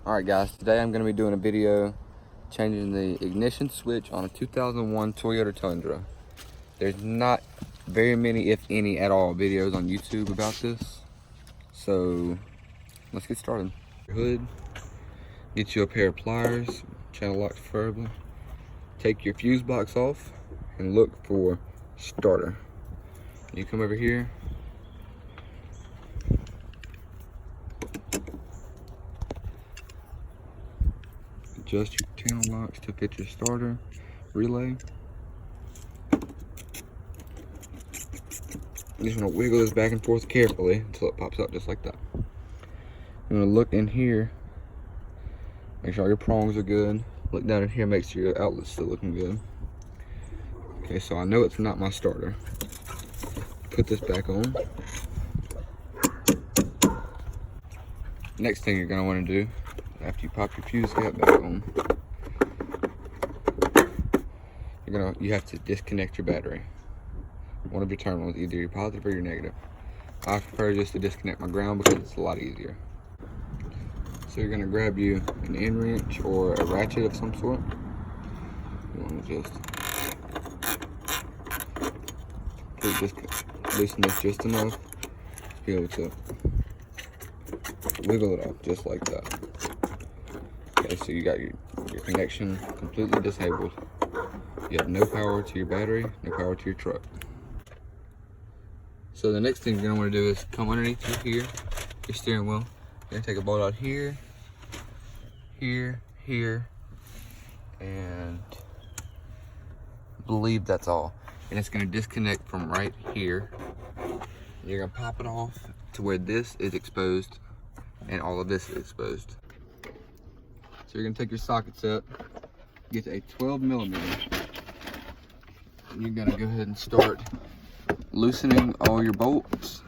Alright guys, today I'm going to be doing a video changing the ignition switch on a 2001 Toyota Tundra. There's not very many, if any at all, videos on YouTube about this. So, let's get started. Hood, get you a pair of pliers, channel locks preferably. Take your fuse box off and look for starter. You come over here. Adjust your channel locks to fit your starter relay. You just want to wiggle this back and forth carefully until it pops up just like that. You want to look in here, make sure all your prongs are good. Look down in here, make sure your outlet's still looking good. Okay, so I know it's not my starter. Put this back on. Next thing you're going to want to do, after you pop your fuse cap back on, you have to disconnect your battery. One of your terminals, either your positive or your negative. I prefer just to disconnect my ground because it's a lot easier. So you're gonna grab you an end wrench or a ratchet of some sort. You want to just loosen this just enough to be able to wiggle it off just like that. Okay, so you got your connection completely disabled. You have no power to your battery, no power to your truck. So the next thing you're gonna want to do is come underneath your steering wheel. You're gonna take a bolt out here, here, and I believe that's all. And it's gonna disconnect from right here. You're gonna pop it off to where this is exposed and all of this is exposed. So you're gonna take your socket set, get a 12mm, and you're gonna go ahead and start loosening all your bolts.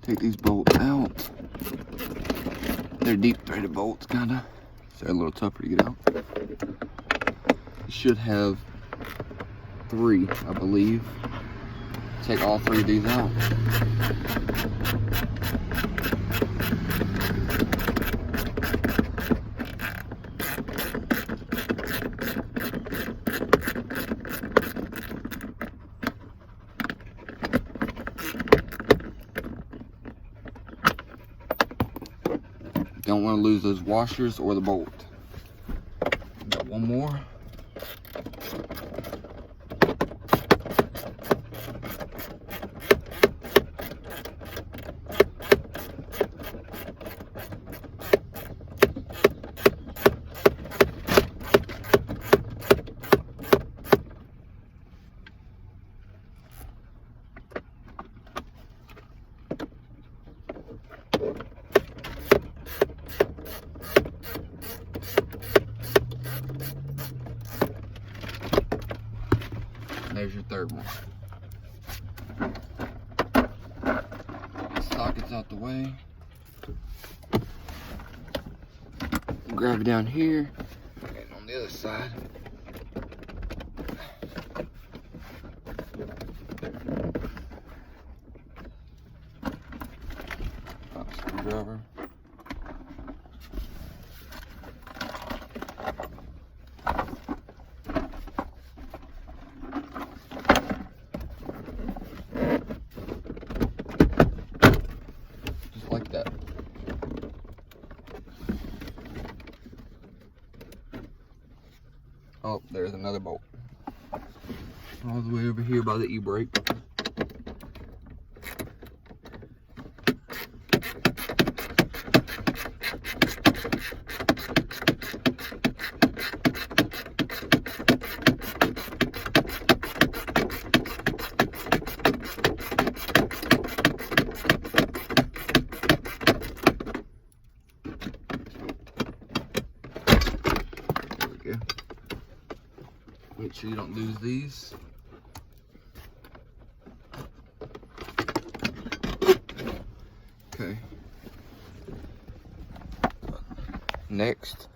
Take these bolts out. They're deep threaded bolts, kinda. So they're a little tougher to get out. You should have 3, I believe. Take all 3 of these out. Don't want to lose those washers or the bolt. Got one more. There's your third one. Socket's out the way. Grab it down here and on the other side. Screwdriver. Like that. Oh, there's another bolt. All the way over here by the e-brake. Make sure you don't lose these. Next,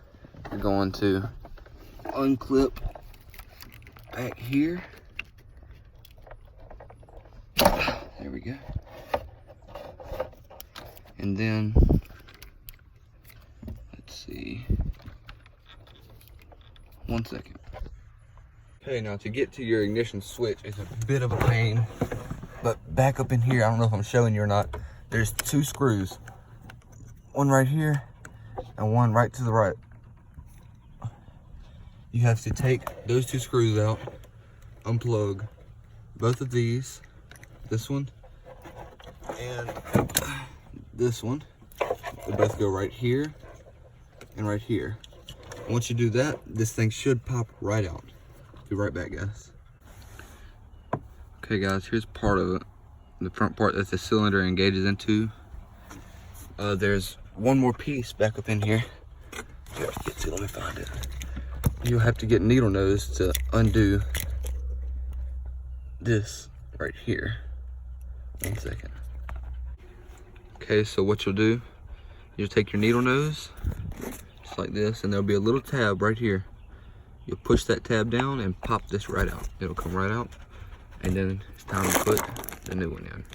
you're going to unclip back here. There we go. And then, let's see. 1 second. Okay, now to get to your ignition switch is a bit of a pain, but back up in here, I don't know if I'm showing you or not, there's 2 screws. One right here and one right to the right. You have to take those 2 screws out, unplug both of these, this one and this one. They both go right here and right here. Once you do that, this thing should pop right out. Be right back, guys. Okay guys, here's part of it. The front part that the cylinder engages into. There's one more piece back up in here. Let me find it. You'll have to get needle nose to undo this right here. 1 second. Okay, so what you'll do, you'll take your needle nose, just like this, and there'll be a little tab right here. You'll push that tab down and pop this right out. It'll come right out, and then it's time to put the new one in.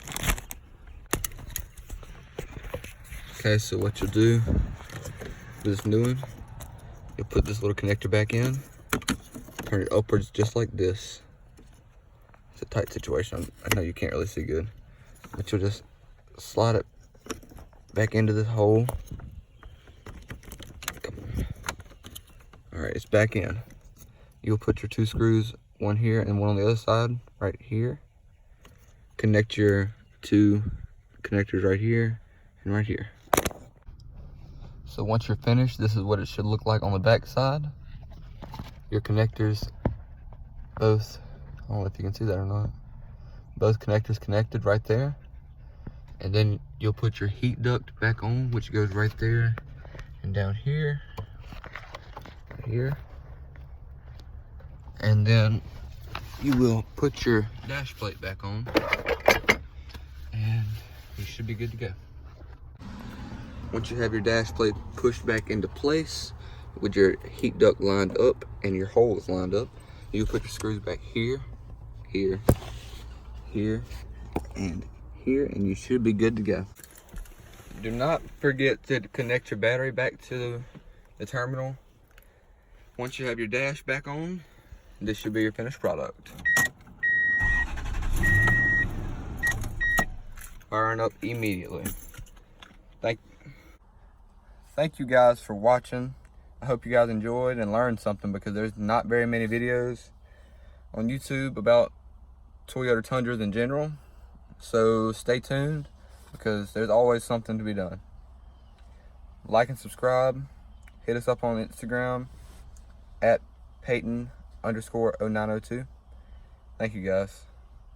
Okay, so what you'll do with this new one, you'll put this little connector back in, turn it upwards just like this. It's a tight situation. I know you can't really see good, but you'll just slide it back into this hole. Come on. All right, it's back in. You'll put your 2 screws, one here and one on the other side, right here. Connect your 2 connectors right here and right here. So once you're finished, this is what it should look like on the back side. Your connectors, both, I don't know if you can see that or not, both connectors connected right there. And then you'll put your heat duct back on, which goes right there and down here, right here. And then you will put your dash plate back on, and you should be good to go. Once you have your dash plate pushed back into place with your heat duct lined up and your holes lined up, you put your screws back here, here, here, and here, and you should be good to go. Do not forget to connect your battery back to the terminal. Once you have your dash back on, this should be your finished product. Firing up immediately. Thank you guys for watching. I hope you guys enjoyed and learned something, because there's not very many videos on YouTube about Toyota Tundras in general. So stay tuned, because there's always something to be done. Like and subscribe. Hit us up on Instagram at Peyton_0902. Thank you guys.